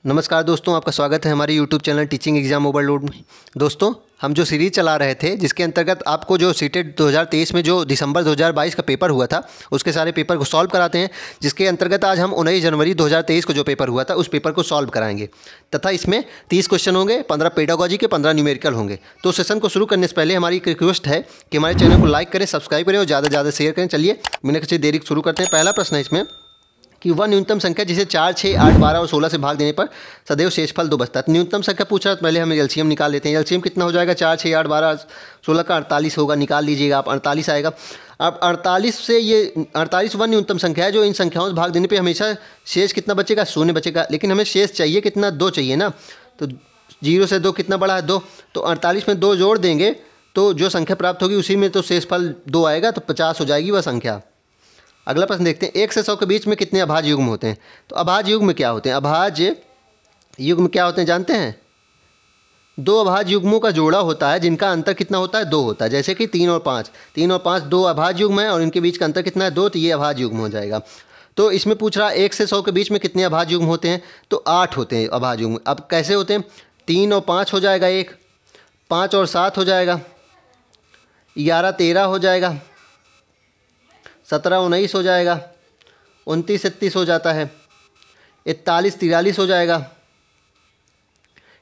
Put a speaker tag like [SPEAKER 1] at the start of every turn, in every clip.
[SPEAKER 1] नमस्कार दोस्तों, आपका स्वागत है हमारे YouTube channel teaching exam overload में। दोस्तों, हम जो सीरीज़ चला रहे थे जिसके अंतर्गत आपको जो सीटेट 2023 में जो दिसंबर 2022 का पेपर हुआ था उसके सारे पेपर को सॉल्व कराते हैं, जिसके अंतर्गत आज हम 19 जनवरी 2023 को जो पेपर हुआ था उस पेपर को सॉल्व कराएंगे तथा इसमें 30 क्वेश्चन होंगे, 15 पेडागोजी के, 15 न्यूमेरिकल होंगे। तो सेशन को शुरू करने से पहले हमारी एक रिक्वेस्ट है कि हमारे चैनल को लाइक करें, सब्सक्राइब करें और ज़्यादा से ज़्यादा शेयर करें। चलिए बिना किसी देरी शुरू करते हैं। पहला प्रश्न है इसमें कि वह न्यूनतम संख्या जिसे 4, 6, 8, 12 और 16 से भाग देने पर सदैव शेषफल 2 बचता है। तो न्यूनतम संख्या पूछ रहा है तो पहले हम एलसीएम निकाल लेते हैं। एलसीएम कितना हो जाएगा? 4, 6, 8, 12, 16 का 48 होगा, निकाल लीजिएगा आप, 48 आएगा। अब 48 से ये 48 वह न्यूनतम संख्या है जो इन संख्याओं से भाग देने पर हमेशा शेष कितना बचेगा? शून्य बचेगा। लेकिन हमें शेष चाहिए कितना? 2 चाहिए ना। तो 0 से 2 कितना बड़ा है? 2। तो 48 में 2 जोड़ देंगे तो जो संख्या प्राप्त होगी उसी में तो शेषफल 2 आएगा, तो 50 हो जाएगी वह संख्या। अगला प्रश्न देखते हैं, 1 से 100 के बीच में कितने अभाज्य युग्म होते हैं? तो अभाज्य युग्म क्या होते हैं? अभाज्य युग्म क्या होते हैं जानते हैं? 2 अभाज्य युग्मों का जोड़ा होता है जिनका अंतर कितना होता है? 2 होता है। जैसे कि 3 और 5, 3 और 5 2 अभाज्य युग्म है और इनके बीच का अंतर कितना है? 2, तो ये अभाज्य युग्म हो जाएगा। तो इसमें पूछ रहा है 1 से 100 के बीच में कितने अभाज्य युग्म होते हैं? तो 8 होते हैं अभाज्य युग्म। अब कैसे होते हैं? 3 और 5 हो जाएगा 1, 5 और 7 हो जाएगा, 11 13 हो जाएगा, 17 19 हो जाएगा, 29 31 हो जाता है, 41 43 हो जाएगा,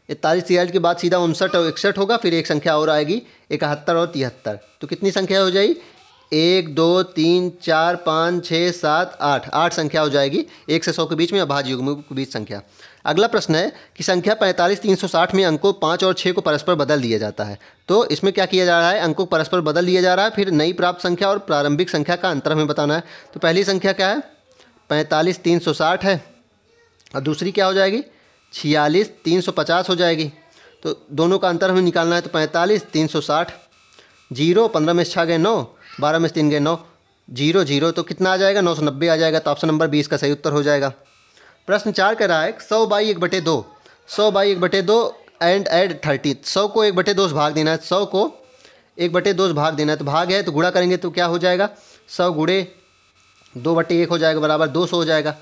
[SPEAKER 1] 41 43 के बाद सीधा 59 और 61 होगा, फिर एक संख्या और आएगी 71 और 73। तो कितनी संख्या हो जाएगी? 1 2 3 4 5 6 7 8, 8 संख्या हो जाएगी 1 से 100 के बीच में अभाज्य युग्मों के बीच संख्या। अगला प्रश्न है कि संख्या 45 360 में अंकों 5 और 6 को परस्पर बदल दिया जाता है। तो इसमें क्या किया जा रहा है? अंकों को परस्पर बदल दिया जा रहा है, फिर नई प्राप्त संख्या और प्रारंभिक संख्या का अंतर हमें बताना है। तो पहली संख्या क्या है? 45 360 है और दूसरी क्या हो जाएगी? 46 350 हो जाएगी। तो दोनों का अंतर हमें निकालना है। तो 45 360, 0 15 में 6 गए 9, 12 में 3 गए 9, 0 0, तो कितना आ जाएगा? 990 आ जाएगा। तो ऑप्शन नंबर 20 का सही उत्तर हो जाएगा। प्रश्न 4 कह रहा है 100/1/2, 100/1/2 एंड ऐड 30। 100 को 1/2 से भाग देना है, 100 को 1/2 से भाग देना है। तो भाग है तो गुणा करेंगे तो क्या हो जाएगा? 100 गुणे 2/1 हो जाएगा बराबर 200 हो जाएगा।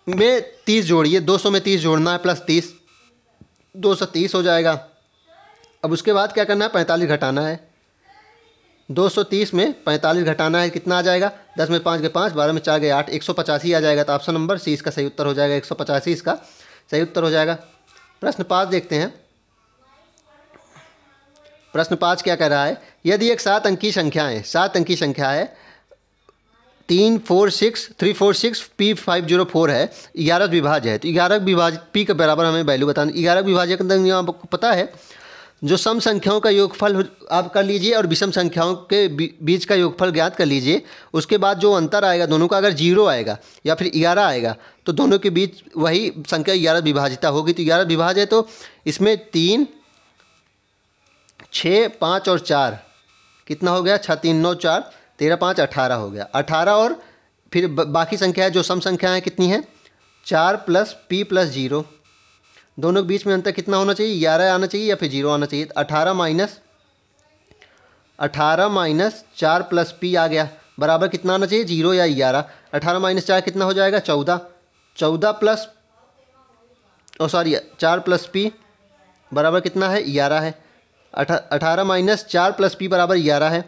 [SPEAKER 1] में 30 जोड़िए, 200 में 30 जोड़ना है प्लस 30, 230 हो जाएगा। अब उसके बाद क्या करना है? 45 घटाना है। 230 में 45 घटाना है, कितना आ जाएगा? 10 में 5 गए 5, 12 में 4 गए 8, 185 आ जाएगा। तो ऑप्शन नंबर सी इसका सही उत्तर हो जाएगा। 185 इसका सही उत्तर हो जाएगा। प्रश्न 5 देखते हैं। प्रश्न 5 क्या कह रहा है? यदि एक 7 अंकी संख्या है, 7 अंकी संख्या है 346 P504 है, 11 विभाज्य है। तो 11 विभाज्य P के बराबर हमें वैल्यू बताना। 11 विभाज्य के अंदर आपको पता है जो सम संख्याओं का योगफल आप कर लीजिए और विषम संख्याओं के बीच का योगफल ज्ञात कर लीजिए। उसके बाद जो अंतर आएगा दोनों का, अगर 0 आएगा या फिर 11 आएगा तो दोनों के बीच वही संख्या 11 विभाजिता होगी। तो 11 विभाज्य है, तो इसमें 3 6 5 और 4 कितना हो गया? 6 3 9 4 13 5 18 हो गया। 18 और फिर बाकी संख्या है जो सम संख्या है कितनी है? 4 प्लस P प्लस 0, दोनों के बीच में अंतर कितना होना चाहिए? 11 आना चाहिए या फिर 0 आना चाहिए। 18 माइनस 4 प्लस P आ गया बराबर कितना आना चाहिए? 0 या 11। 18 माइनस 4 कितना हो जाएगा? 14, 14 प्लस 4 प्लस P बराबर कितना है? 11 है। 18 माइनस 4 प्लस P बराबर 11 है।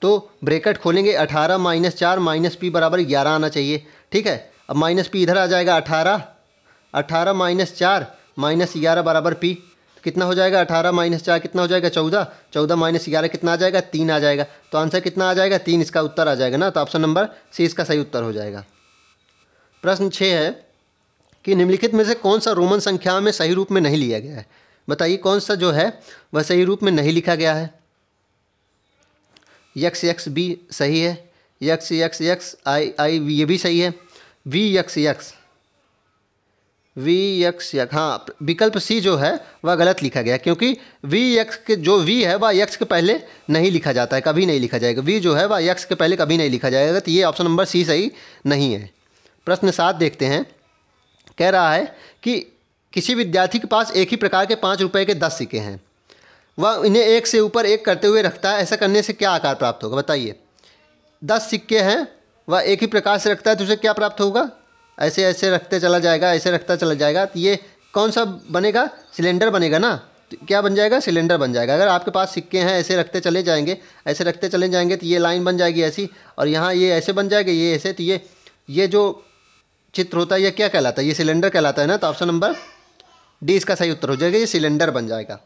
[SPEAKER 1] तो ब्रैकेट खोलेंगे, 18 माइनस 4 माइनस P बराबर 11 आना चाहिए। ठीक है, अब माइनस P इधर आ जाएगा। 18 माइनस 4 माइनस 11 बराबर P कितना हो जाएगा? 18 माइनस 4 कितना हो जाएगा? 14, 14 माइनस 11 कितना आ जाएगा? 3 आ जाएगा। तो आंसर कितना आ जाएगा? 3 इसका उत्तर आ जाएगा ना। तो ऑप्शन नंबर सी इसका सही उत्तर हो जाएगा। प्रश्न 6 है कि निम्नलिखित में से कौन सा रोमन संख्या में सही रूप में नहीं लिया गया है? बताइए कौन सा जो है वह सही रूप में नहीं लिखा गया है? x भी सही है, x I ये भी सही है, v x, हाँ विकल्प सी जो है वह गलत लिखा गया क्योंकि v के जो v है वह x के पहले नहीं लिखा जाता है, कभी नहीं लिखा जाएगा। v जो है वह x के पहले कभी नहीं लिखा जाएगा। तो ये ऑप्शन नंबर सी सही नहीं है। प्रश्न 7 देखते हैं। कह रहा है कि किसी विद्यार्थी के पास एक ही प्रकार के 5 रुपए के 10 सिक्के हैं, वह इन्हें एक से ऊपर एक करते हुए रखता है। ऐसा करने से क्या आकार प्राप्त होगा? बताइए। 10 सिक्के हैं, वह एक ही प्रकार से रखता है तो उसे क्या प्राप्त होगा? ऐसे ऐसे रखते चला जाएगा, ऐसे रखता चला जाएगा, तो ये कौन सा बनेगा? सिलेंडर बनेगा ना। तो क्या बन जाएगा? सिलेंडर बन जाएगा। अगर आपके पास सिक्के हैं, ऐसे रखते चले जाएंगे, ऐसे रखते चले जाएंगे, तो ये लाइन बन जाएगी ऐसी, और यहाँ ये ऐसे बन जाएगा, ये ऐसे। तो ये जो चित्र होता है ये क्या कहलाता है? ये सिलेंडर कहलाता है ना। तो ऑप्शन नंबर डी इसका सही उत्तर हो जाएगा, ये सिलेंडर बन जाएगा।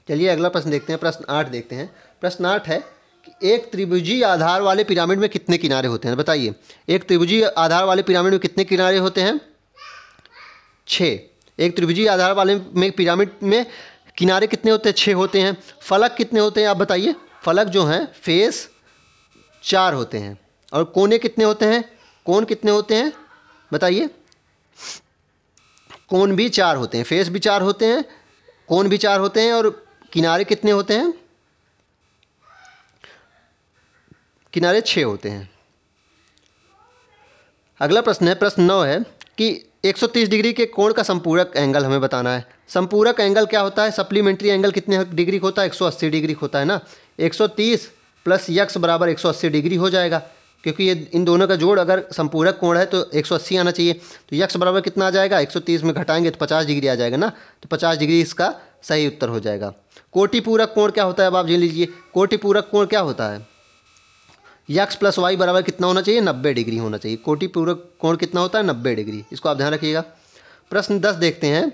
[SPEAKER 1] चलिए अगला प्रश्न देखते हैं, प्रश्न 8 देखते हैं। प्रश्न 8 है कि एक त्रिभुजीय आधार वाले पिरामिड में कितने किनारे होते हैं? बताइए, एक त्रिभुजीय आधार वाले पिरामिड में कितने किनारे होते हैं? 6। एक त्रिभुजीय आधार वाले में पिरामिड में किनारे कितने होते हैं? 6 होते हैं। फलक कितने होते हैं आप बताइए? फलक जो हैं फेस 4 होते हैं। और कोने कितने होते हैं? कोण कितने होते हैं बताइए? कोण भी 4 होते हैं, फेस भी 4 होते हैं, कोण भी 4 होते हैं, और किनारे कितने होते हैं? किनारे 6 होते हैं। अगला प्रश्न है, प्रश्न 9 है कि 130 डिग्री के कोण का संपूरक एंगल हमें बताना है। संपूरक एंगल क्या होता है? सप्लीमेंट्री एंगल कितने डिग्री होता है? 180 डिग्री होता है ना। 130 प्लस यक्स बराबर 180 डिग्री हो जाएगा, क्योंकि ये इन दोनों का जोड़ अगर संपूरक कोण है तो 180 आना चाहिए। तो यक्स बराबर कितना आ जाएगा? 130 में घटाएंगे तो 50 डिग्री आ जाएगा ना। तो 50 डिग्री इसका सही उत्तर हो जाएगा। कोटिपूरक कोण क्या होता है? अब आप जान लीजिए, कोटिपूरक कोण क्या होता है? यक्स प्लस वाई बराबर कितना होना चाहिए? 90 डिग्री होना चाहिए। कोटिपूरक कोण कितना होता है? 90 डिग्री। इसको आप ध्यान रखिएगा। प्रश्न 10 देखते हैं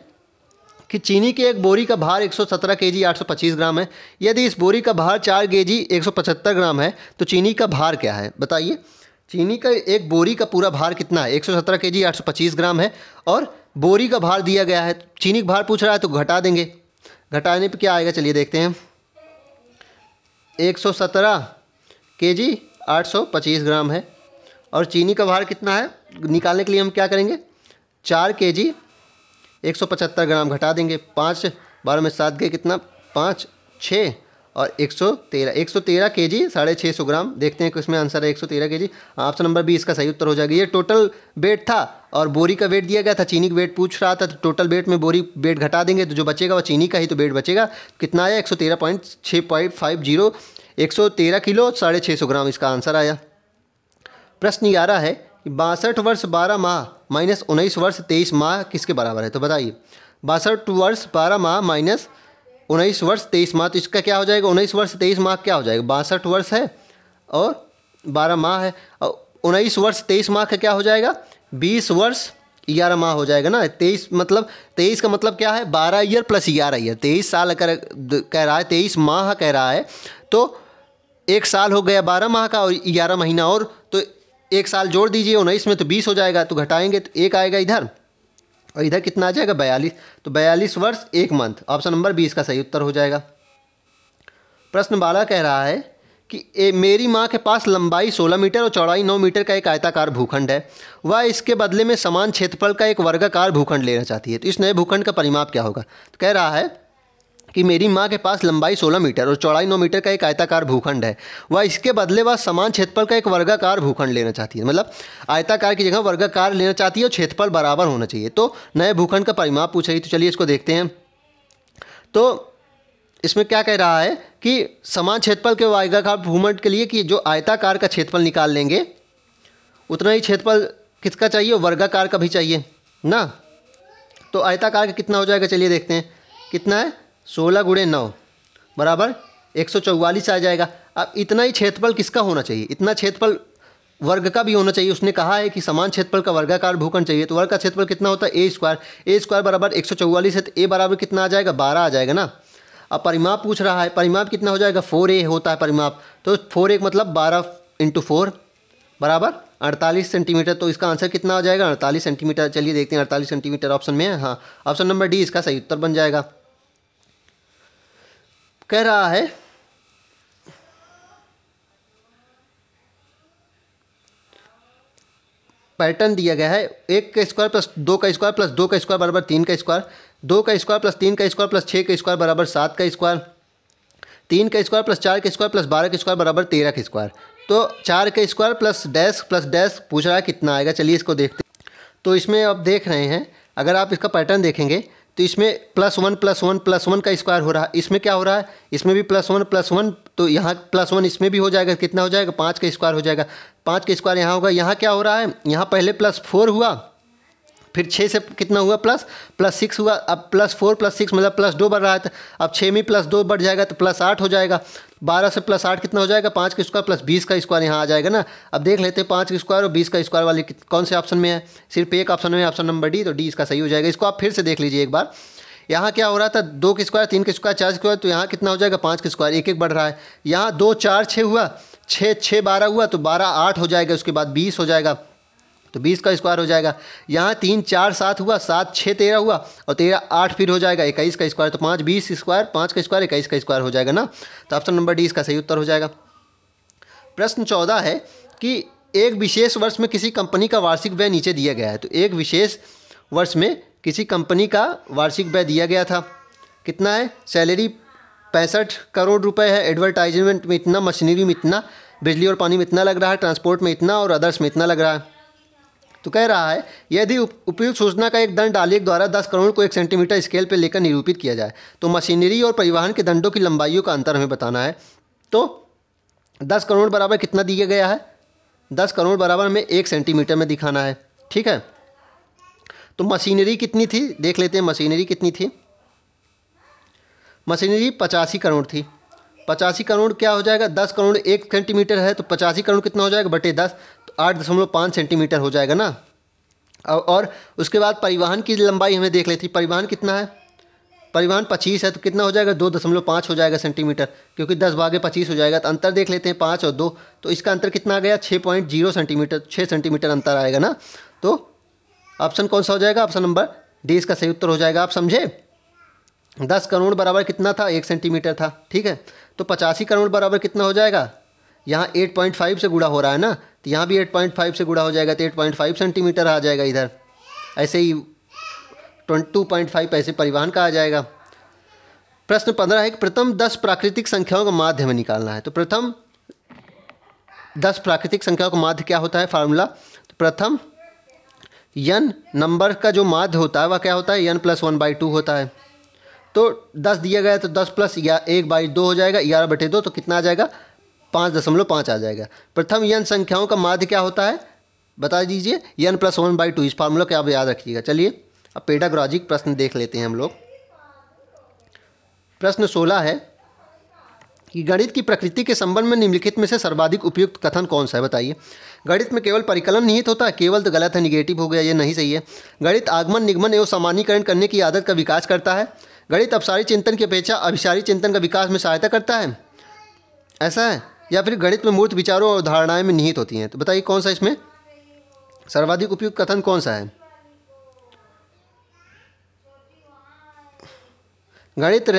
[SPEAKER 1] कि चीनी के एक बोरी का भार 117 केजी 825 ग्राम है। यदि इस बोरी का भार 4 केजी 175 ग्राम है तो चीनी का भार क्या है? बताइए, चीनी का एक बोरी का पूरा भार कितना है? 117 केजी 825 ग्राम है, और बोरी का भार दिया गया है। चीनी का भार पूछ रहा है तो घटा देंगे, घटाने पर क्या आएगा? चलिए देखते हैं। 117 केजी 825 ग्राम है, और चीनी का भार कितना है? निकालने के लिए हम क्या करेंगे? 4 केजी 175 ग्राम घटा देंगे। 5 12 में 7 गए, कितना? 5 6 और 113 केजी 650 ग्राम। देखते हैं कि इसमें आंसर है 113 केजी। ऑप्शन नंबर बी इसका सही उत्तर हो जाएगा। ये टोटल वेट था और बोरी का वेट दिया गया था, चीनी का वेट पूछ रहा था, तो टोटल वेट में बोरी वेट घटा देंगे तो जो बचेगा वो चीनी का ही तो वेट बचेगा। कितना आया? 113.650, 113 किलो 650 ग्राम इसका आंसर आया। प्रश्न 11 है कि 62 वर्ष 12 माह माइनस 19 वर्ष 23 माह किसके बराबर है? तो बताइए, 62 वर्ष 12 माह माइनस 19 वर्ष 23 माह, तो इसका क्या हो जाएगा? 19 वर्ष 23 माह क्या हो जाएगा? 62 वर्ष है और 12 माह है, और 19 वर्ष 23 माह का क्या हो जाएगा? 20 वर्ष 11 माह हो जाएगा ना। 23 मतलब 23 का मतलब क्या है? 12 ईयर प्लस 11 ईयर। 23 साल अगर कह रहा है, 23 माह कह रहा है, तो 1 साल हो गया 12 माह का और 11 महीना, और तो 1 साल जोड़ दीजिए 19 में तो 20 हो जाएगा, तो घटाएंगे तो 1 आएगा इधर, और इधर कितना आ जाएगा? 42। तो 42 वर्ष 1 मंथ। ऑप्शन नंबर 20 का सही उत्तर हो जाएगा। प्रश्न 12 कह रहा है कि मेरी माँ के पास लंबाई 16 मीटर और चौड़ाई 9 मीटर का एक आयताकार भूखंड है। वह इसके बदले में समान क्षेत्रफल का एक वर्गाकार भूखंड लेना चाहती है। तो इस नए भूखंड का परिमाप क्या होगा? तो कह रहा है कि मेरी माँ के पास लंबाई 16 मीटर और चौड़ाई 9 मीटर का एक आयताकार भूखंड है। वह इसके बदले वह समान क्षेत्रफल का एक वर्गाकार भूखंड लेना चाहती है। मतलब आयताकार की जगह वर्गाकार लेना चाहती है और क्षेत्रफल बराबर होना चाहिए। तो नए भूखंड का परिमाप पूछ रही। तो चलिए इसको देखते हैं। तो इसमें क्या कह रहा है कि समान क्षेत्रफल के वर्गाकार भूखंड के लिए कि जो आयताकार का क्षेत्रफल निकाल लेंगे उतना ही क्षेत्रफल किसका चाहिए? वर्गाकार का भी चाहिए ना। तो आयताकार का कितना हो जाएगा? चलिए देखते हैं कितना है। 16 × 9 बराबर 144 आ जाएगा। अब इतना ही क्षेत्रफल किसका होना चाहिए? इतना क्षेत्रफल वर्ग का भी होना चाहिए। उसने कहा है कि समान क्षेत्रफल का वर्गाकार भूखंड चाहिए, तो वर्ग का क्षेत्रफल कितना होता है? ए स्क्वायर बराबर 144 है, तो ए बराबर कितना आ जाएगा? 12 आ जाएगा ना। अब परिमाप पूछ रहा है, परिमाप कितना हो जाएगा? 4a होता है परिमाप, तो 4a मतलब 12 × 4 बराबर 48 सेंटीमीटर। तो इसका आंसर कितना आ जाएगा? 48 सेंटीमीटर। चलिए देखते हैं 48 सेंटीमीटर ऑप्शन में है। हाँ, ऑप्शन नंबर डी इसका सही उत्तर बन जाएगा। कह रहा है पैटर्न दिया गया है 1 का स्क्वायर प्लस 2 का स्क्वायर प्लस 2 का स्क्वायर बराबर 3 का स्क्वायर, 2 का स्क्वायर प्लस 3 का स्क्वायर प्लस 6 का स्क्वायर बराबर 7 का स्क्वायर, 3 का स्क्वायर प्लस 4 का स्क्वायर प्लस 12 का स्क्वायर बराबर 13 का स्क्वायर। तो 4 का स्क्वायर प्लस डैश पूछ रहा है कितना आएगा। चलिए इसको देखते हैं। तो इसमें आप देख रहे हैं, अगर आप इसका पैटर्न देखेंगे तो इसमें +1 +1 +1 का स्क्वायर हो रहा है। इसमें क्या हो रहा है, इसमें भी +1 +1, तो यहाँ +1 इसमें भी हो जाएगा। कितना हो जाएगा, 5 का स्क्वायर हो जाएगा। 5 का स्क्वायर यहाँ होगा। यहाँ क्या हो रहा है, यहाँ पहले +4 हुआ, फिर 6 से कितना हुआ +6 हुआ। अब +4 +6 मतलब +2 बढ़ रहा है। अब 6 में +2 बढ़ जाएगा तो +8 हो जाएगा। 12 से +8 कितना हो जाएगा, 5 का स्क्वायर प्लस 20 का स्क्वायर यहाँ आ जाएगा ना। अब देख लेते हैं 5 का स्क्वायर और 20 का स्क्वायर वाले कौन से ऑप्शन में है। सिर्फ एक ऑप्शन में, ऑप्शन नंबर डी, तो डी इसका सही हो जाएगा। इसको आप फिर से देख लीजिए एक बार। यहाँ क्या हो रहा था, 2 के स्क्वायर 3 के स्क्वायर 4 के स्क्वायर, तो यहाँ कितना हो जाएगा 5 के स्क्वायर, एक एक बढ़ रहा है। यहाँ 2 4 6 हुआ, 6 6 12 हुआ, तो 12 8 हो जाएगा। उसके बाद 20 हो जाएगा, तो 20 का स्क्वायर हो जाएगा। यहाँ 3 4 7 हुआ, 7 6 13 हुआ, और 13 8 फिर हो जाएगा 21 का स्क्वायर, तो 5 20 स्क्वायर, 5 का स्क्वायर 21 का स्क्वायर हो जाएगा ना। तो ऑप्शन नंबर डी इसका सही उत्तर हो जाएगा। प्रश्न 14 है कि एक विशेष वर्ष में किसी कंपनी का वार्षिक व्यय नीचे दिया गया है। तो एक विशेष वर्ष में किसी कंपनी का वार्षिक व्यय दिया गया था, कितना है, सैलरी 65 करोड़ रुपए है, एडवर्टाइजमेंट में इतना, मशीनरी में इतना, बिजली और पानी में इतना लग रहा है, ट्रांसपोर्ट में इतना और अदर्स में इतना लग रहा है। तो कह रहा है यदि उपयुक्त सूचना का एक दंड आलेख द्वारा 10 करोड़ को 1 सेंटीमीटर स्केल पर लेकर निरूपित किया जाए तो मशीनरी और परिवहन के दंडों की लंबाइयों का अंतर हमें बताना है। तो 10 करोड़ बराबर कितना दिया गया है, 10 करोड़ बराबर हमें 1 सेंटीमीटर में दिखाना है, ठीक है। तो मशीनरी कितनी थी, देख लेते हैं मशीनरी कितनी थी। मशीनरी 85 करोड़ थी। 85 करोड़ क्या हो जाएगा, 10 करोड़ 1 सेंटीमीटर है, तो 85 करोड़ कितना हो जाएगा बटे 10, तो 8.5 सेंटीमीटर हो जाएगा ना। और उसके बाद परिवहन की लंबाई हमें देख लेती, परिवहन कितना है, परिवहन 25 है, तो कितना हो जाएगा 2.5 हो जाएगा सेंटीमीटर, क्योंकि 10 भागे 25 हो जाएगा। तो अंतर देख लेते हैं 5 और 2, तो इसका अंतर कितना आ गया 6.0 सेंटीमीटर, 6 सेंटीमीटर अंतर आएगा ना। तो ऑप्शन कौन सा हो जाएगा, ऑप्शन नंबर डी इसका सही उत्तर हो जाएगा। आप समझे, 10 करोड़ बराबर कितना था, 1 सेंटीमीटर था, ठीक है। तो 85 करोड़ बराबर कितना हो जाएगा, यहाँ 8.5 से गुणा हो रहा है ना, तो यहाँ भी 8.5 से गुणा हो जाएगा, तो 8.5 सेंटीमीटर आ जाएगा इधर। ऐसे ही 22.5 ऐसे परिवहन का आ जाएगा। प्रश्न 15 है कि प्रथम 10 प्राकृतिक संख्याओं का माध्य हमें निकालना है। तो प्रथम 10 प्राकृतिक संख्याओं का माध्य क्या होता है, फार्मूला, तो प्रथम n नंबर का जो माध्य होता है वह क्या होता है, n + 1/2 होता है। तो 10 दिया गया है तो 10 + 1/2 हो जाएगा, 11/2, तो कितना आ जाएगा 5.5 आ जाएगा। प्रथम n संख्याओं का माध्य क्या होता है बता दीजिए, n + 1/2, इस फार्मूला को आप याद रखिएगा। चलिए अब पेडागॉजिक प्रश्न देख लेते हैं हम लोग। प्रश्न 16 है कि गणित की प्रकृति के संबंध में निम्नलिखित में से सर्वाधिक उपयुक्त कथन कौन सा है, बताइए। गणित में केवल परिकलन निहित होता है, केवल तो गलत है, निगेटिव हो गया, ये नहीं सही है। गणित आगमन निगमन एवं सामान्यीकरण करने की आदत का विकास करता है। गणित अपसारी चिंतन की अपेक्षा अभिसारी चिंतन का विकास में सहायता करता है, ऐसा है। या फिर गणित में मूर्त विचारों और धारणाएं में निहित होती हैं। तो बताइए कौन सा इसमें सर्वाधिक उपयुक्त कथन कौन सा है। गणित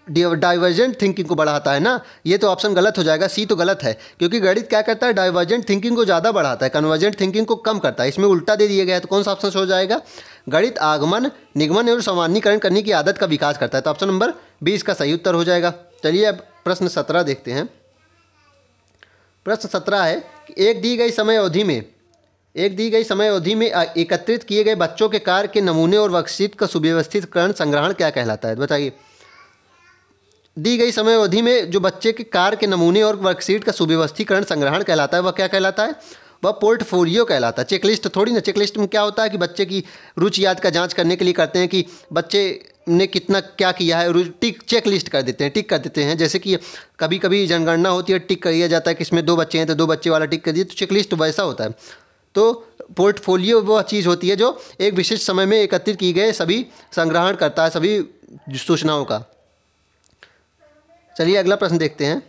[SPEAKER 1] डाइवर्जेंट थिंकिंग को बढ़ाता है ना, ये तो ऑप्शन गलत हो जाएगा, सी तो गलत है, क्योंकि गणित क्या करता है, डाइवर्जेंट थिंकिंग को ज़्यादा बढ़ाता है, कन्वर्जेंट थिंकिंग को कम करता है। इसमें उल्टा दे दिया गया है, तो कौन सा ऑप्शन हो जाएगा, गणित आगमन निगमन एवं सामान्यीकरण करने की आदत का विकास करता है, तो ऑप्शन नंबर 20 का सही उत्तर हो जाएगा। चलिए अब प्रश्न 17 देखते हैं। प्रश्न 17 है कि एक दी गई समय अवधि में एकत्रित किए गए बच्चों के कार्य के नमूने और वर्कशीट का सुव्यवस्थितकरण संग्रहण क्या कहलाता है, बताइए। दी गई समय अवधि में जो बच्चे के कार्य के नमूने और वर्कशीट का सुव्यवस्थीकरण संग्रहण कहलाता है, वह क्या कहलाता है, वह पोर्टफोलियो कहलाता है। चेकलिस्ट थोड़ी ना, चेकलिस्ट में क्या होता है कि बच्चे की रुचि याद का जांच करने के लिए करते हैं कि बच्चे ने कितना क्या किया है, टिक चेक लिस्ट कर देते हैं, टिक कर देते हैं। जैसे कि कभी कभी जनगणना होती है, टिक कर दिया जाता है कि इसमें 2 बच्चे हैं तो 2 बच्चे वाला टिक कर दिए, तो चेकलिस्ट वैसा होता है। तो पोर्टफोलियो वह चीज़ होती है जो एक विशिष्ट समय में एकत्रित की गए सभी संग्रहण करता है, सभी सूचनाओं का। चलिए अगला प्रश्न देखते हैं।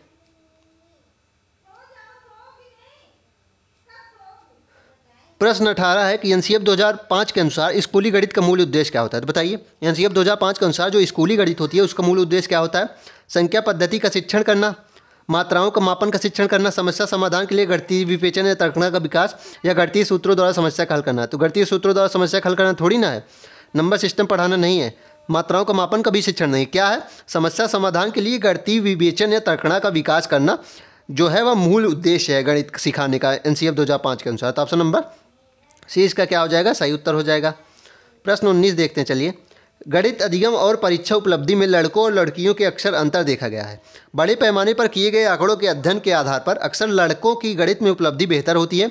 [SPEAKER 1] प्रश्न 18 है कि एनसीएफ 2005 के अनुसार स्कूली गणित का मूल उद्देश्य क्या होता है, तो बताइए। एनसीएफ 2005 के अनुसार जो स्कूली गणित होती है उसका मूल उद्देश्य क्या होता है, संख्या पद्धति का शिक्षण करना, मात्राओं का मापन का शिक्षण करना, समस्या समाधान के लिए गणितीय विवेचन या तर्कना का विकास, या गणितीय सूत्रों द्वारा समस्या का हल करना। तो गणितीय सूत्रों द्वारा समस्या का हल करना थोड़ी ना है, नंबर सिस्टम पढ़ाना नहीं है, मात्राओं का मापन का भी शिक्षण नहीं, क्या है, समस्या समाधान के लिए गणितीय विवेचन या तर्कना का विकास करना जो है वह मूल उद्देश्य है गणित सिखाने का एनसीएफ 2005 के अनुसार। तो ऑप्शन नंबर सी इसका क्या हो जाएगा, सही उत्तर हो जाएगा। प्रश्न 19 देखते हैं। चलिए, गणित अधिगम और परीक्षा उपलब्धि में लड़कों और लड़कियों के अक्सर अंतर देखा गया है। बड़े पैमाने पर किए गए आंकड़ों के अध्ययन के आधार पर अक्सर लड़कों की गणित में उपलब्धि बेहतर होती है।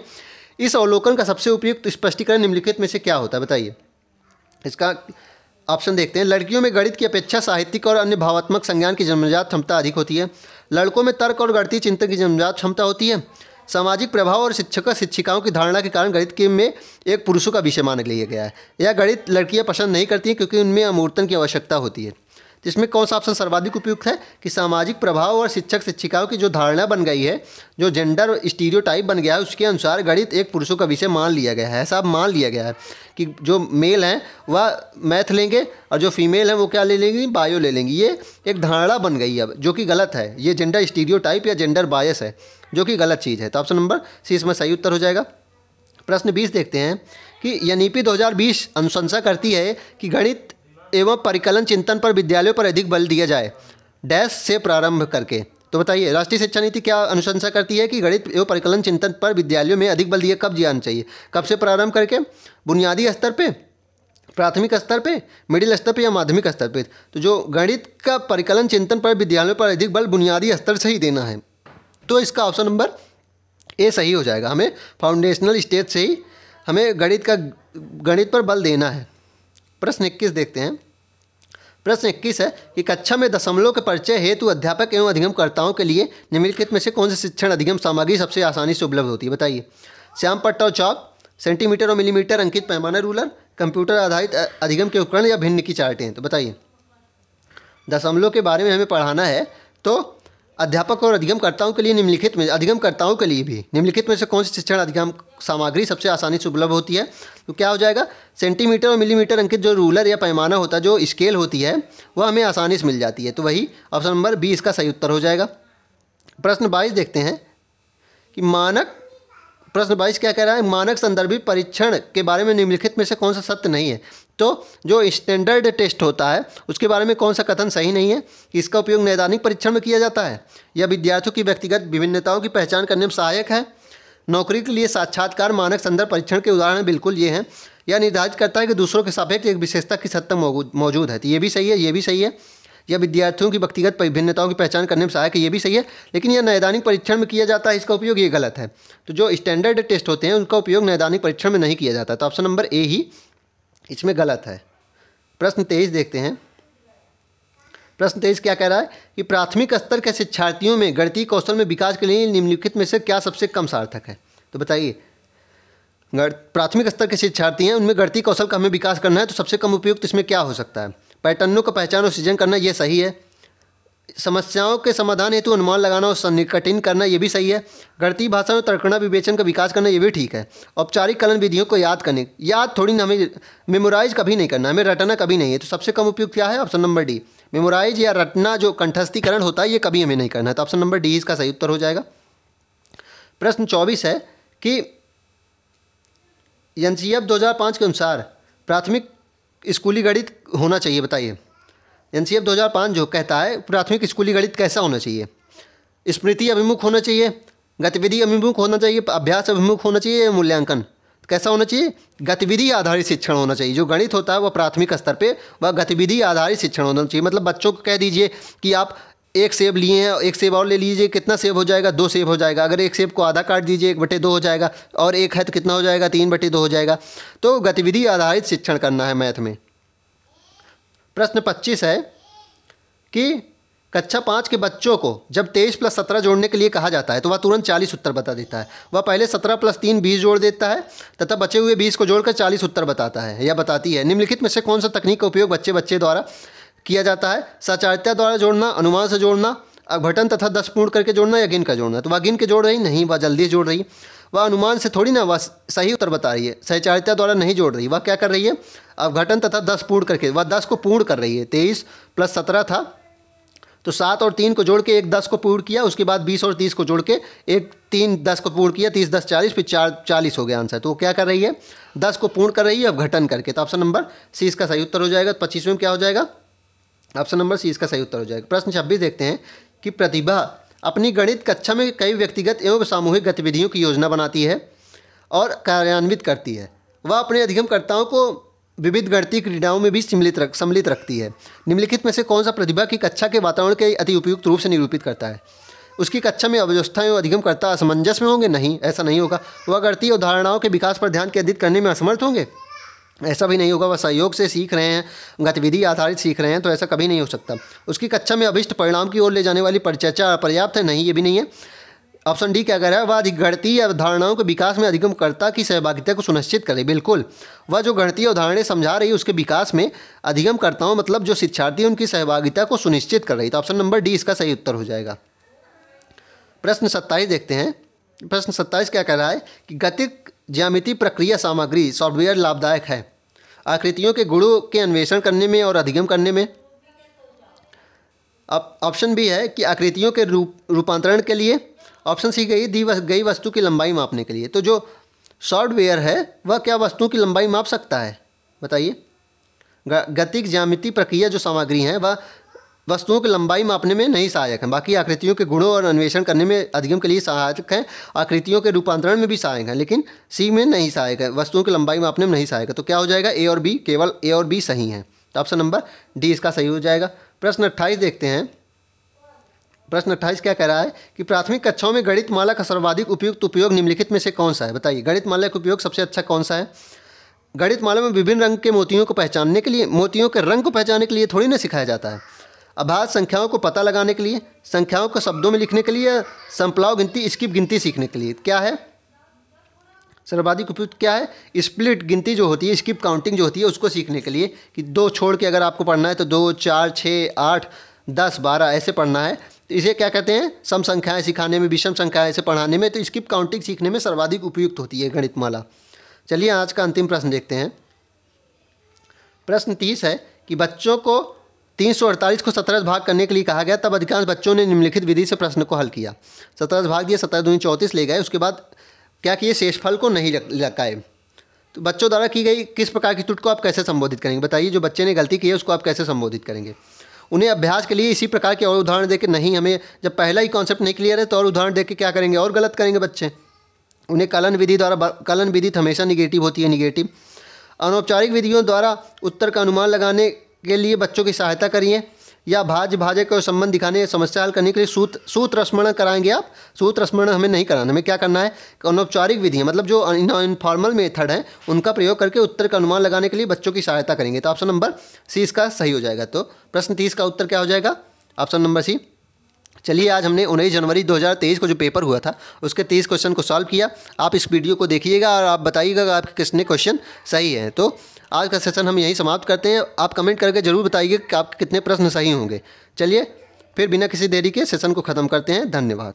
[SPEAKER 1] इस अवलोकन का सबसे उपयुक्त स्पष्टीकरण निम्नलिखित में से क्या होता है, बताइए। इसका ऑप्शन देखते हैं। लड़कियों में गणित की अपेक्षा साहित्यिक और अन्य भावात्मक संज्ञान की जन्मजात क्षमता अधिक होती है। लड़कों में तर्क और गणितीय चिंतन की जन्मजात क्षमता होती है। सामाजिक प्रभाव और शिक्षक शिक्षिकाओं की धारणा के कारण गणित के में एक पुरुषों का विषय मान लिया गया है। यह गणित लड़कियां पसंद नहीं करती हैं क्योंकि उनमें अमूर्तन की आवश्यकता होती है। तो इसमें कौन सा ऑप्शन सर्वाधिक उपयुक्त है कि सामाजिक प्रभाव और शिक्षक शिक्षिकाओं की जो धारणा बन गई है, जो जेंडर स्टीरियोटाइप बन गया है, उसके अनुसार गणित एक पुरुषों का विषय मान लिया गया है। ऐसा मान लिया गया है कि जो मेल हैं वह मैथ लेंगे और जो फीमेल हैं वो क्या ले लेंगी, बायो ले लेंगी। ये एक धारणा बन गई है अब, जो कि गलत है। ये जेंडर स्टीरियोटाइप या जेंडर बायस है, जो कि गलत चीज़ है। तो ऑप्शन नंबर सी इसमें सही उत्तर हो जाएगा। प्रश्न 20 देखते हैं कि एनईपी 2020 अनुशंसा करती है कि गणित एवं परिकलन चिंतन पर विद्यालयों पर अधिक बल दिया जाए, डैश से प्रारंभ करके। तो बताइए, राष्ट्रीय शिक्षा नीति क्या अनुशंसा करती है कि गणित एवं परिकलन चिंतन पर विद्यालयों में अधिक बल दिया कब दिया जाना चाहिए, कब से प्रारंभ करके? बुनियादी स्तर पे, प्राथमिक स्तर पे, मिडिल स्तर पे या माध्यमिक स्तर पे? तो जो गणित का परिकलन चिंतन पर विद्यालयों पर अधिक बल बुनियादी स्तर से ही देना है। तो इसका ऑप्शन नंबर ए सही हो जाएगा। हमें फाउंडेशनल स्टेज से ही हमें गणित पर बल देना है। प्रश्न 21 देखते हैं। प्रश्न 21 है कि कक्षा में दशमलव के परिचय हेतु अध्यापक एवं अधिगमकर्ताओं के लिए निम्नलिखित में से कौन सी शिक्षण अधिगम सामग्री सबसे आसानी से उपलब्ध होती है, बताइए। श्याम पट्टा और चौक, सेंटीमीटर और मिलीमीटर अंकित पैमाना रूलर, कंप्यूटर आधारित अधिगम के उपकरण या भिन्न की चार्टें? तो बताइए, दशमलव के बारे में हमें पढ़ाना है तो अध्यापक और अधिगमकर्ताओं के लिए निम्नलिखित में, अधिगमकर्ताओं के लिए भी निम्नलिखित में से कौन सी शिक्षण अधिगम सामग्री सबसे आसानी से उपलब्ध होती है? तो क्या हो जाएगा, सेंटीमीटर और मिलीमीटर अंकित जो रूलर या पैमाना होता है, जो स्केल होती है, वह हमें आसानी से मिल जाती है। तो वही ऑप्शन नंबर बी इसका सही उत्तर हो जाएगा। प्रश्न 22 देखते हैं कि प्रश्न 22 क्या कह रहा है, मानक संदर्भित परीक्षण के बारे में निम्नलिखित में से कौन सा सत्य नहीं है? तो जो स्टैंडर्ड टेस्ट होता है उसके बारे में कौन सा कथन सही नहीं है कि इसका उपयोग नैदानिक परीक्षण में किया जाता है, या विद्यार्थियों की व्यक्तिगत विभिन्नताओं की पहचान करने में सहायक है, नौकरी के लिए साक्षात्कार मानक संदर्भ परीक्षण के उदाहरण बिल्कुल ये हैं, या निर्धारित करता है कि दूसरों के सापेक्ष एक विशेषता किस हद तक मौजूद है? तो ये भी सही है, ये भी सही है। या विद्यार्थियों की व्यक्तिगत विभिन्नताओं की पहचान करने में सहायक है, ये भी सही है। लेकिन यह नैदानिक परीक्षण में किया जाता है, इसका उपयोग ये गलत है। तो जो स्टैंडर्ड टेस्ट होते हैं उनका उपयोग नैदानिक परीक्षण में नहीं किया जाता। तो ऑप्शन नंबर ए ही इसमें गलत है। प्रश्न 23 देखते हैं। प्रश्न 23 क्या कह रहा है कि प्राथमिक स्तर के शिक्षार्थियों में गणितीय कौशल में विकास के लिए निम्नलिखित में से क्या सबसे कम सार्थक है? तो बताइए, प्राथमिक स्तर के शिक्षार्थी हैं, उनमें गणितीय कौशल का हमें विकास करना है, तो सबसे कम उपयुक्त इसमें क्या हो सकता है? पैटर्नों का पहचान और सृजन करना, ये सही है। समस्याओं के समाधान हेतु अनुमान लगाना और सन्निकटन करना, ये भी सही है। गणितीय भाषा में तर्कणा विवेचन का विकास करना, ये भी ठीक है। औपचारिक कलन विधियों को याद थोड़ी ना, हमें मेमोराइज कभी नहीं करना, हमें रटना कभी नहीं है। तो सबसे कम उपयुक्त क्या है? ऑप्शन नंबर डी, मेमोराइज या रटना, जो कंठस्थीकरण होता है, ये कभी हमें नहीं करना है। तो ऑप्शन नंबर डी इसका सही उत्तर हो जाएगा। प्रश्न 24 है कि एनसीईएफ 2005 के अनुसार प्राथमिक स्कूली गणित होना चाहिए, बताइए। एनसीईएफ 2005 जो कहता है प्राथमिक स्कूली गणित कैसा होना चाहिए? स्मृति अभिमुख होना चाहिए, गतिविधि अभिमुख होना चाहिए, अभ्यास अभिमुख होना चाहिए, या मूल्यांकन? कैसा होना चाहिए? गतिविधि आधारित शिक्षण होना चाहिए। जो गणित होता है वह प्राथमिक स्तर पे वह गतिविधि आधारित शिक्षण होना चाहिए। मतलब बच्चों को कह दीजिए कि आप एक सेब लिए हैं, एक सेब और ले लीजिए, कितना सेब हो जाएगा? 2 सेब हो जाएगा। अगर एक सेब को आधा काट दीजिए 1/2 हो जाएगा, और एक है तो कितना हो जाएगा? 3/2 हो जाएगा। तो गतिविधि आधारित शिक्षण करना है मैथ में। प्रश्न 25 है कि कक्षा 5 के बच्चों को जब 23 + 17 जोड़ने के लिए कहा जाता है तो वह तुरंत 40 उत्तर बता देता है। वह पहले 17 + 3 20 जोड़ देता है तथा बचे हुए 20 को जोड़कर 40 उत्तर बताता है या बताती है। निम्नलिखित में से कौन सा तकनीक का उपयोग बच्चे द्वारा किया जाता है? सचारिता द्वारा जोड़ना, अनुमान से जोड़ना, अपघटन तथा 10 पूर्ण करके जोड़ना, या गिन कर जोड़ना? तो वह गिन के जोड़ रही नहीं, वह जल्दी जोड़ रही। वह अनुमान से थोड़ी ना, वह सही उत्तर बता रही है। सहचारिता द्वारा नहीं जोड़ रही, वह क्या कर रही है? अपघटन तथा 10 पूर्ण करके, वह 10 को पूर्ण कर रही है। 23 + 17 था तो 7 और 3 को जोड़ के एक 10 को पूर्ण किया, उसके बाद 20 और 30 को जोड़ के एक 3 10 को पूर्ण किया, 30 10 40, फिर 4 40 हो गया आंसर। तो वो क्या कर रही है? 10 को पूर्ण कर रही है अपघटन करके। तो ऑप्शन नंबर सी इसका सही उत्तर हो जाएगा। 25वें में क्या हो जाएगा? ऑप्शन नंबर सी इसका सही उत्तर हो जाएगा। प्रश्न 26 देखते हैं कि प्रतिभा अपनी गणित कक्षा में कई व्यक्तिगत एवं सामूहिक गतिविधियों की योजना बनाती है और कार्यान्वित करती है। वह अपने अधिगमकर्ताओं को विविध गणितीय क्रीडाओं में भी सम्मिलित रखती है। निम्नलिखित में से कौन सा प्रतिभा की कक्षा के वातावरण के अति उपयुक्त रूप से निरूपित करता है? उसकी कक्षा में अव्यवस्थाएं और अधिगमकर्ता असमंजस में होंगे? नहीं, ऐसा नहीं होगा। वह गणितीय अवधारणाओं के विकास पर ध्यान केंद्रित करने में असमर्थ होंगे? ऐसा भी नहीं होगा। वह सहयोग से सीख रहे हैं, गतिविधि आधारित सीख रहे हैं, तो ऐसा कभी नहीं हो सकता। उसकी कक्षा में अभिष्ट परिणाम की ओर ले जाने वाली परिचर्चा पर्याप्त है? नहीं, ये भी नहीं है। ऑप्शन डी क्या कह रहा है? वह गणितीय अवधारणाओं के विकास में अधिगमकर्ता की सहभागिता को सुनिश्चित करे। बिल्कुल, वह जो गणितीय अवधारणाएं समझा रही है उसके विकास में अधिगमकर्ताओं मतलब जो शिक्षार्थी हैं उनकी सहभागिता को सुनिश्चित कर रही। तो ऑप्शन नंबर डी इसका सही उत्तर हो जाएगा। प्रश्न 27 देखते हैं। प्रश्न 27 क्या कह रहा है कि गतिक ज्यामिति प्रक्रिया सामग्री सॉफ्टवेयर लाभदायक है आकृतियों के गुणों के अन्वेषण करने में और अधिगम करने में। अब ऑप्शन बी है कि आकृतियों के रूपांतरण के लिए। ऑप्शन सी दी गई वस्तु की लंबाई मापने के लिए। तो जो सॉफ्टवेयर है वह क्या वस्तुओं की लंबाई माप सकता है? बताइए। गतिक ज्यामिति प्रक्रिया जो सामग्री हैं वह वस्तुओं की लंबाई मापने में नहीं सहायक है, बाकी आकृतियों के गुणों और अन्वेषण करने में अधिगम के लिए सहायक हैं, आकृतियों के रूपांतरण में भी सहायक है, लेकिन सी में नहीं सहायक है, वस्तुओं की लंबाई मापने में नहीं सहायक है। तो क्या हो जाएगा? ए और बी, केवल ए और बी सही हैं। तो ऑप्शन नंबर डी इसका सही हो जाएगा। प्रश्न 28 देखते हैं। प्रश्न 28 क्या कह रहा है कि प्राथमिक कक्षाओं में गणित माला का सर्वाधिक उपयुक्त उपयोग निम्नलिखित में से कौन सा है? बताइए। गणित माला का उपयोग सबसे अच्छा कौन सा है? गणित माला में विभिन्न रंग के मोतियों को पहचानने के लिए, मोतियों के रंग को पहचानने के लिए थोड़ी ना सिखाया जाता है। अभाज्य संख्याओं को पता लगाने के लिए, संख्याओं को शब्दों में लिखने के लिए, संपलाव गिनती, स्किप गिनती सीखने के लिए। क्या है सर्वाधिक उपयुक्त? क्या है? स्प्लिट गिनती जो होती है, स्किप काउंटिंग जो होती है, उसको सीखने के लिए कि 2 छोड़ के अगर आपको पढ़ना है तो 2, 4, 6, 8, 10, 12 ऐसे पढ़ना है। तो इसे क्या कहते हैं? सम संख्याएं सिखाने में, विषम संख्याएं से पढ़ाने में, तो स्किप काउंटिंग सीखने में सर्वाधिक उपयुक्त होती है गणित माला। चलिए आज का अंतिम प्रश्न देखते हैं। प्रश्न 30 है कि बच्चों को 348 को 17 भाग करने के लिए कहा गया, तब अधिकांश बच्चों ने निम्नलिखित विधि से प्रश्न को हल किया। 17 भाग दिए, 17 दूनी 34 ले गए, उसके बाद क्या किए? शेषफल को नहीं लगाए। तो बच्चों द्वारा की गई किस प्रकार की त्रुटि को आप कैसे संबोधित करेंगे? बताइए। जो बच्चे ने गलती की है उसको आप कैसे संबोधित करेंगे? उन्हें अभ्यास के लिए इसी प्रकार के और उदाहरण देकर, नहीं हमें जब पहला ही कॉन्सेप्ट नहीं क्लियर है तो और उदाहरण देकर क्या करेंगे? और गलत करेंगे बच्चे। उन्हें कलन विधि द्वारा, कलन विधि हमेशा निगेटिव होती है, निगेटिव। अनौपचारिक विधियों द्वारा उत्तर का अनुमान लगाने के लिए बच्चों की सहायता करिए, या भाज्य भाजक और संबंध दिखाने, समस्या हल करने के लिए सूत्र स्मरण कराएंगे आप। सूत्र स्मरण हमें नहीं कराना, हमें क्या करना है? अनौपचारिक विधि मतलब जो इनफॉर्मल मेथड है उनका प्रयोग करके उत्तर का अनुमान लगाने के लिए बच्चों की सहायता करेंगे। तो ऑप्शन नंबर सी इसका सही हो जाएगा। तो प्रश्न 30 का उत्तर क्या हो जाएगा? Option number C. चलिए आज हमने 19 जनवरी 2023 को जो पेपर हुआ था उसके 30 क्वेश्चन को सॉल्व किया। आप इस वीडियो को देखिएगा और आप बताइएगा आपके कितने क्वेश्चन सही हैं। तो आज का सेशन हम यहीं समाप्त करते हैं। आप कमेंट करके ज़रूर बताइए कि आपके कितने प्रश्न सही होंगे। चलिए फिर बिना किसी देरी के सेशन को ख़त्म करते हैं। धन्यवाद।